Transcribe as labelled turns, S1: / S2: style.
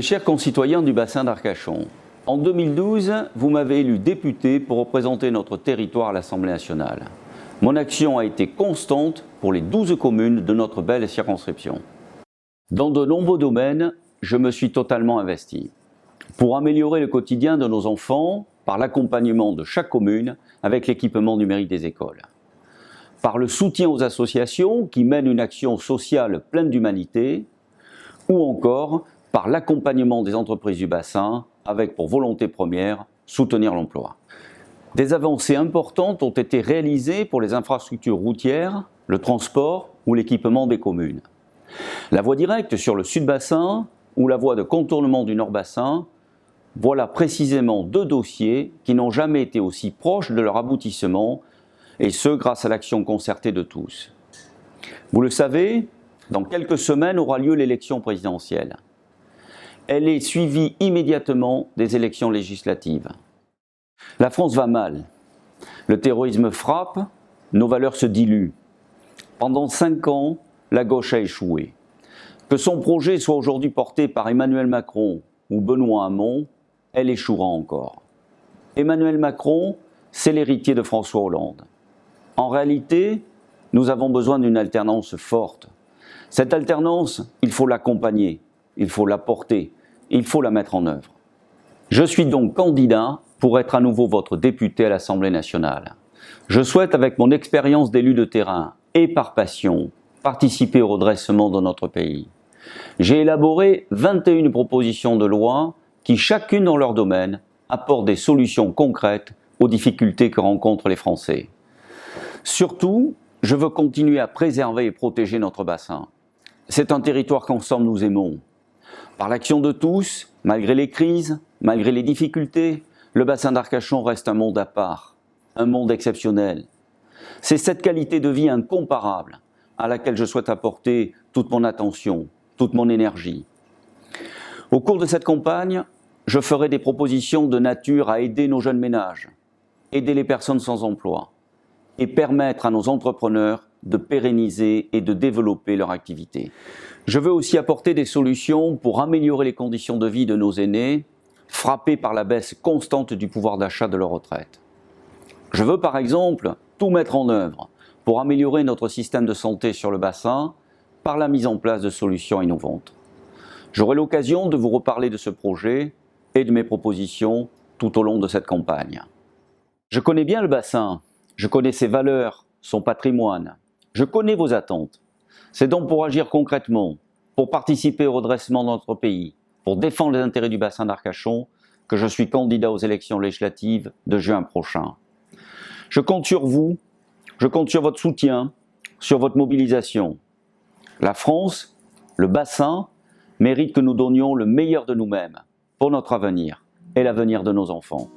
S1: Mes chers concitoyens du bassin d'Arcachon, en 2012, vous m'avez élu député pour représenter notre territoire à l'Assemblée nationale. Mon action a été constante pour les 12 communes de notre belle circonscription. Dans de nombreux domaines, je me suis totalement investi pour améliorer le quotidien de nos enfants par l'accompagnement de chaque commune avec l'équipement numérique des écoles, par le soutien aux associations qui mènent une action sociale pleine d'humanité, ou encore par l'accompagnement des entreprises du bassin avec pour volonté première soutenir l'emploi. Des avancées importantes ont été réalisées pour les infrastructures routières, le transport ou l'équipement des communes. La voie directe sur le sud-bassin ou la voie de contournement du nord-bassin, voilà précisément deux dossiers qui n'ont jamais été aussi proches de leur aboutissement, et ce grâce à l'action concertée de tous. Vous le savez, dans quelques semaines aura lieu l'élection présidentielle. Elle est suivie immédiatement des élections législatives. La France va mal. Le terrorisme frappe, nos valeurs se diluent. Pendant 5 ans, la gauche a échoué. Que son projet soit aujourd'hui porté par Emmanuel Macron ou Benoît Hamon, elle échouera encore. Emmanuel Macron, c'est l'héritier de François Hollande. En réalité, nous avons besoin d'une alternance forte. Cette alternance, il faut l'accompagner, il faut la porter, il faut la mettre en œuvre. Je suis donc candidat pour être à nouveau votre député à l'Assemblée nationale. Je souhaite, avec mon expérience d'élu de terrain et par passion, participer au redressement de notre pays. J'ai élaboré 21 propositions de loi qui, chacune dans leur domaine, apportent des solutions concrètes aux difficultés que rencontrent les Français. Surtout, je veux continuer à préserver et protéger notre bassin. C'est un territoire qu'ensemble nous aimons. Par l'action de tous, malgré les crises, malgré les difficultés, le bassin d'Arcachon reste un monde à part, un monde exceptionnel. C'est cette qualité de vie incomparable à laquelle je souhaite apporter toute mon attention, toute mon énergie. Au cours de cette campagne, je ferai des propositions de nature à aider nos jeunes ménages, aider les personnes sans emploi et permettre à nos entrepreneurs de pérenniser et de développer leur activité. Je veux aussi apporter des solutions pour améliorer les conditions de vie de nos aînés, frappés par la baisse constante du pouvoir d'achat de leur retraite. Je veux par exemple tout mettre en œuvre pour améliorer notre système de santé sur le bassin par la mise en place de solutions innovantes. J'aurai l'occasion de vous reparler de ce projet et de mes propositions tout au long de cette campagne. Je connais bien le bassin, je connais ses valeurs, son patrimoine, je connais vos attentes. C'est donc pour agir concrètement, pour participer au redressement de notre pays, pour défendre les intérêts du bassin d'Arcachon, que je suis candidat aux élections législatives de juin prochain. Je compte sur vous, je compte sur votre soutien, sur votre mobilisation. La France, le bassin, mérite que nous donnions le meilleur de nous-mêmes pour notre avenir et l'avenir de nos enfants.